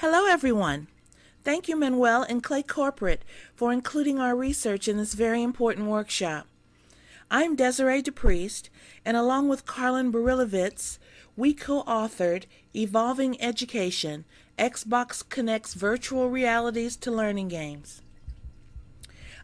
Hello everyone. Thank you Manuel and Clay Corporate for including our research in this very important workshop. I'm Desiree Depriest, and along with Karlin Barilovitz, we co-authored Evolving Education, Xbox Connects Virtual Realities to Learning Games.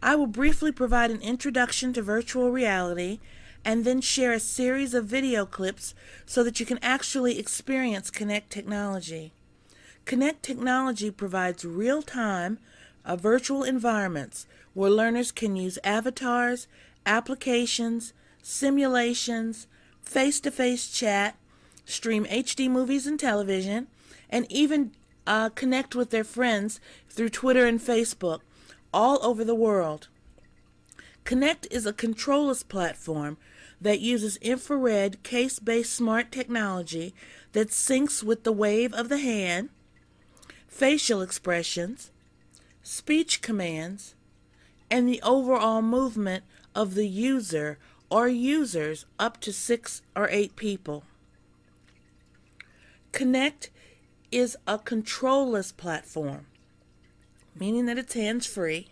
I will briefly provide an introduction to virtual reality and then share a series of video clips so that you can actually experience Kinect technology. Kinect technology provides real-time virtual environments where learners can use avatars, applications, simulations, face-to-face chat, stream HD movies and television, and even connect with their friends through Twitter and Facebook all over the world. Kinect is a controllers platform that uses infrared case-based smart technology that syncs with the wave of the hand, facial expressions, speech commands, and the overall movement of the user or users up to 6 or 8 people. Kinect is a controllers platform, meaning that it's hands-free.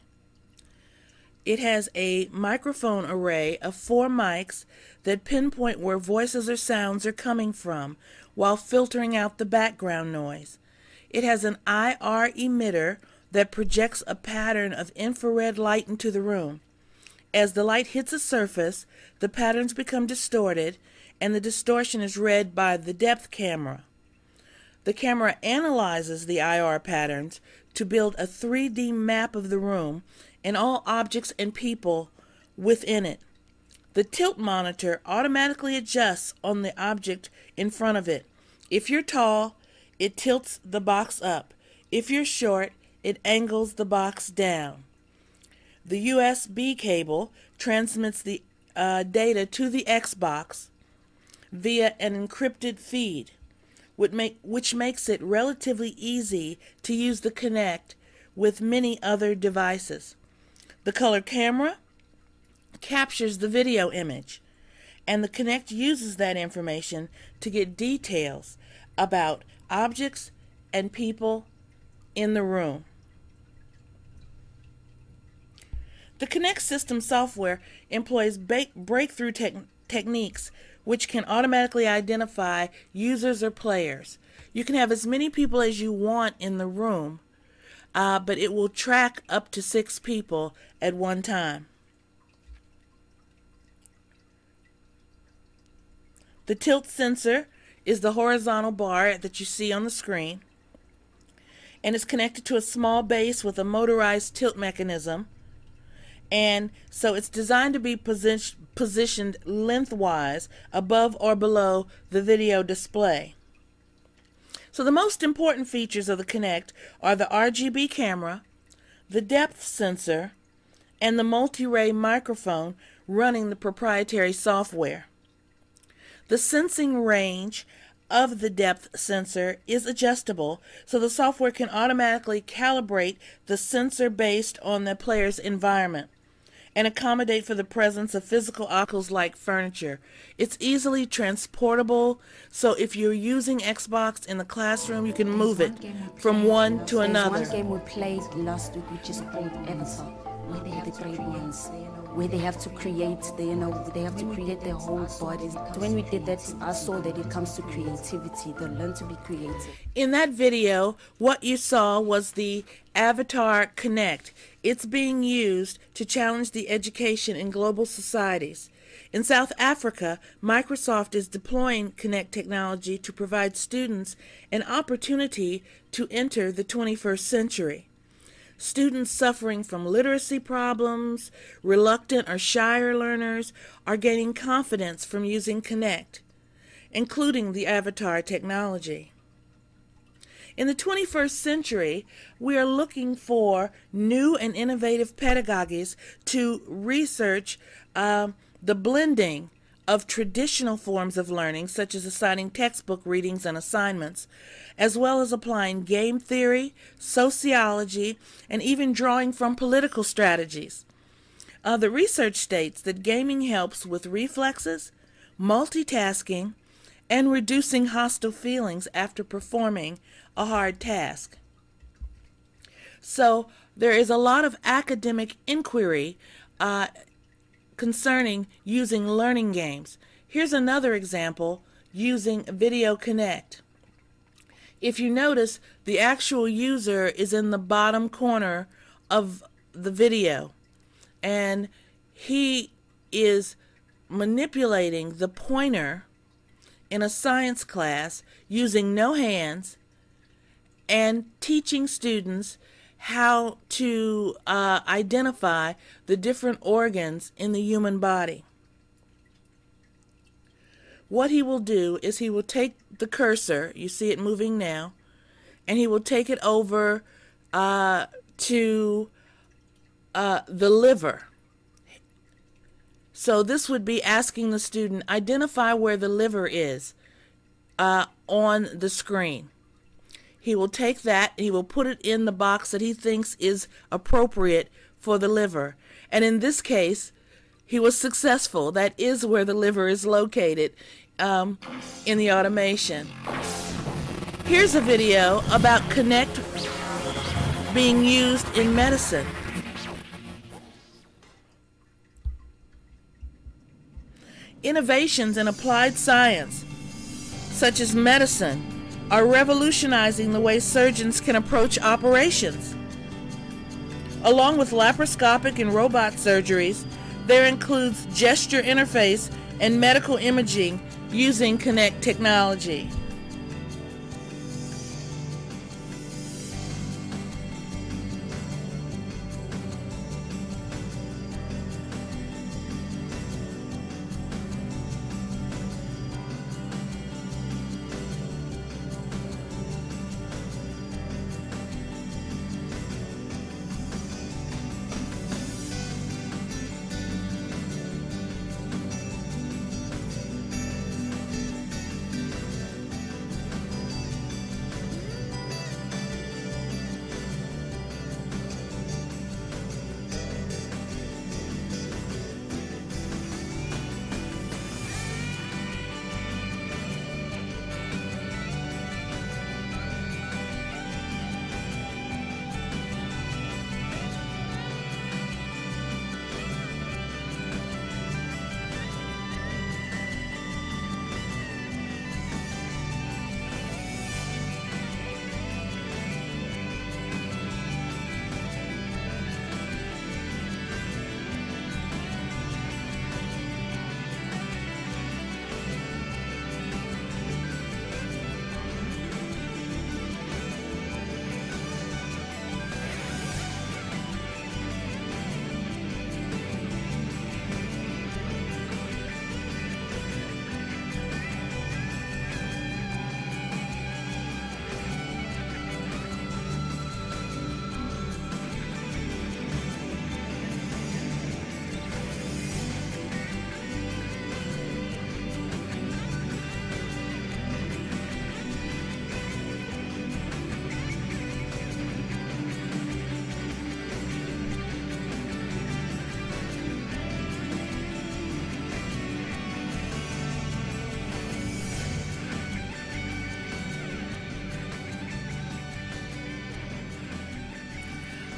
It has a microphone array of 4 mics that pinpoint where voices or sounds are coming from while filtering out the background noise. It has an IR emitter that projects a pattern of infrared light into the room. As the light hits a surface, the patterns become distorted, and the distortion is read by the depth camera. The camera analyzes the IR patterns to build a 3D map of the room and all objects and people within it. The tilt monitor automatically adjusts on the object in front of it. If you're tall, it tilts the box up. If you're short, it angles the box down. The USB cable transmits the data to the Xbox via an encrypted feed, which makes it relatively easy to use the Kinect with many other devices. The color camera captures the video image, and the Kinect uses that information to get details about objects and people in the room. The Kinect system software employs breakthrough techniques which can automatically identify users or players. You can have as many people as you want in the room, but it will track up to 6 people at one time. The tilt sensor is the horizontal bar that you see on the screen, and it's connected to a small base with a motorized tilt mechanism, and so it's designed to be positioned lengthwise above or below the video display. So the most important features of the Kinect are the RGB camera, the depth sensor, and the multi-ray microphone running the proprietary software. The sensing range of the depth sensor is adjustable, so the software can automatically calibrate the sensor based on the player's environment and accommodate for the presence of physical obstacles like furniture. It's easily transportable, so if you're using Xbox in the classroom, you can move it from one to another. There's one game we played last week which is called Avatar, where they have the great ones, where they have to create their whole bodies. When we did that, I saw that it comes to creativity. They learn to be creative. In that video, what you saw was the Avatar Kinect. It's being used to challenge the education in global societies. In South Africa, Microsoft is deploying Kinect technology to provide students an opportunity to enter the 21st century. Students suffering from literacy problems, reluctant or shyer learners, are gaining confidence from using Kinect, including the Avatar technology. In the 21st century, we are looking for new and innovative pedagogies to research the blending of traditional forms of learning, such as assigning textbook readings and assignments, as well as applying game theory, sociology, and even drawing from political strategies. The research states that gaming helps with reflexes, multitasking, and reducing hostile feelings after performing a hard task. So there is a lot of academic inquiry concerning using learning games. Here's another example using Video Kinect. If you notice, the actual user is in the bottom corner of the video, and he is manipulating the pointer in a science class using no hands and teaching students how to identify the different organs in the human body. What he will do is he will take the cursor, you see it moving now, and he will take it over to the liver. So this would be asking the student, identify where the liver is on the screen. He will take that, he will put it in the box that he thinks is appropriate for the liver. And in this case, he was successful. That is where the liver is located in the automation. Here's a video about Kinect being used in medicine. Innovations in applied science, such as medicine, are revolutionizing the way surgeons can approach operations. Along with laparoscopic and robot surgeries, there includes gesture interface and medical imaging using Kinect technology.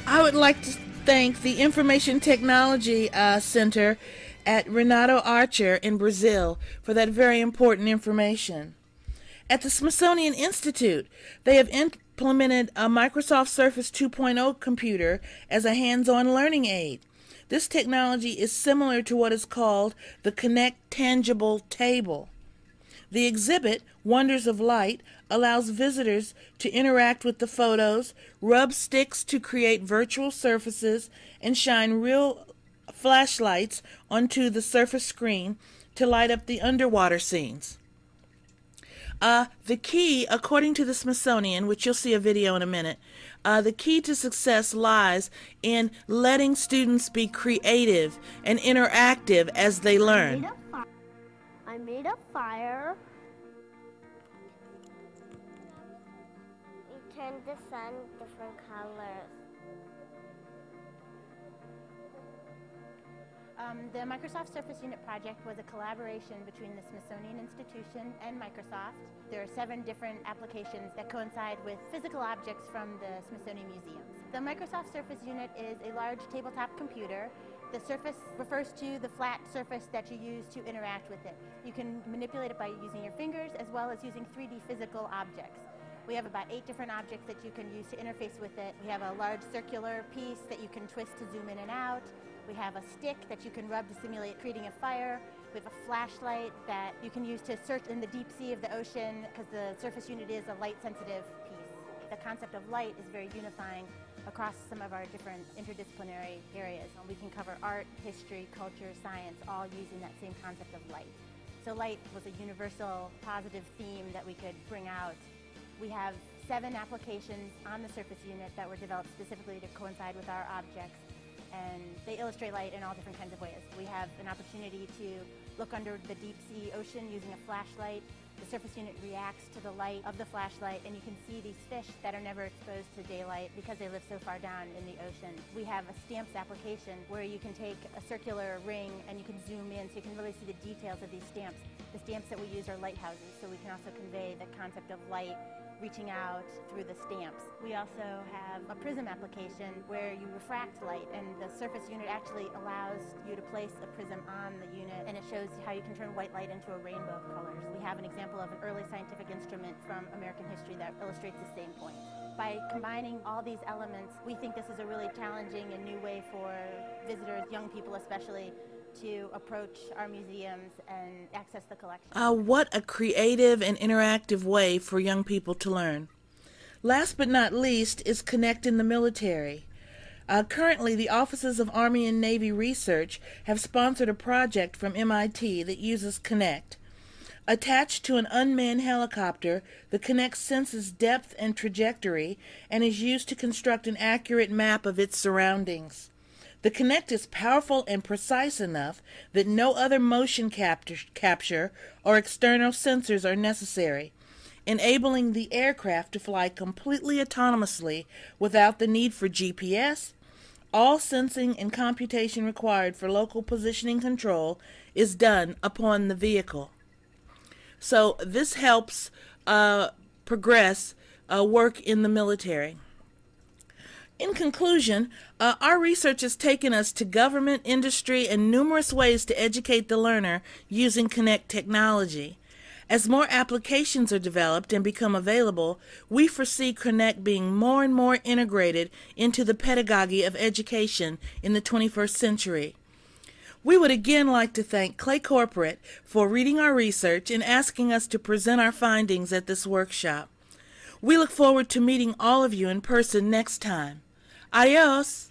I would like to thank the Information Technology Center at Renato Archer in Brazil for that very important information. At the Smithsonian Institute, they have implemented a Microsoft Surface 2.0 computer as a hands-on learning aid. This technology is similar to what is called the Kinect Tangible Table. The exhibit, Wonders of Light, allows visitors to interact with the photos, rub sticks to create virtual surfaces, and shine real flashlights onto the surface screen to light up the underwater scenes. The key, according to the Smithsonian, which you'll see a video in a minute, the key to success lies in letting students be creative and interactive as they learn. I made a fire. You can design different colors. The Microsoft Surface Unit project was a collaboration between the Smithsonian Institution and Microsoft. There are 7 different applications that coincide with physical objects from the Smithsonian Museums. The Microsoft Surface Unit is a large tabletop computer. The surface refers to the flat surface that you use to interact with it. You can manipulate it by using your fingers as well as using 3D physical objects. We have about 8 different objects that you can use to interface with it. We have a large circular piece that you can twist to zoom in and out. We have a stick that you can rub to simulate creating a fire. We have a flashlight that you can use to search in the deep sea of the ocean because the Surface Unit is a light-sensitive piece. The concept of light is very unifying across some of our different interdisciplinary areas. We can cover art, history, culture, science, all using that same concept of light. So light was a universal positive theme that we could bring out. We have 7 applications on the Surface Unit that were developed specifically to coincide with our objects, and they illustrate light in all different kinds of ways. We have an opportunity to look under the deep sea ocean using a flashlight. The Surface Unit reacts to the light of the flashlight, and you can see these fish that are never exposed to daylight because they live so far down in the ocean. We have a stamps application where you can take a circular ring and you can zoom in so you can really see the details of these stamps. The stamps that we use are lighthouses, so we can also convey the concept of light reaching out through the stamps. We also have a prism application where you refract light, and the Surface Unit actually allows you to place a prism on the unit, and it shows how you can turn white light into a rainbow of colors. We have an example of an early scientific instrument from American history that illustrates the same point. By combining all these elements, we think this is a really challenging and new way for visitors, young people especially, to approach our museums and access the collection. What a creative and interactive way for young people to learn. Last but not least is Kinect in the military. Currently, the Offices of Army and Navy Research have sponsored a project from MIT that uses Kinect. Attached to an unmanned helicopter, the Kinect senses depth and trajectory and is used to construct an accurate map of its surroundings. The Kinect is powerful and precise enough that no other motion capture or external sensors are necessary, enabling the aircraft to fly completely autonomously without the need for GPS. All sensing and computation required for local positioning control is done upon the vehicle. So this helps progress work in the military. In conclusion, our research has taken us to government, industry, and numerous ways to educate the learner using Kinect technology. As more applications are developed and become available, we foresee Kinect being more and more integrated into the pedagogy of education in the 21st century. We would again like to thank Clay Corporate for reading our research and asking us to present our findings at this workshop. We look forward to meeting all of you in person next time. Adios!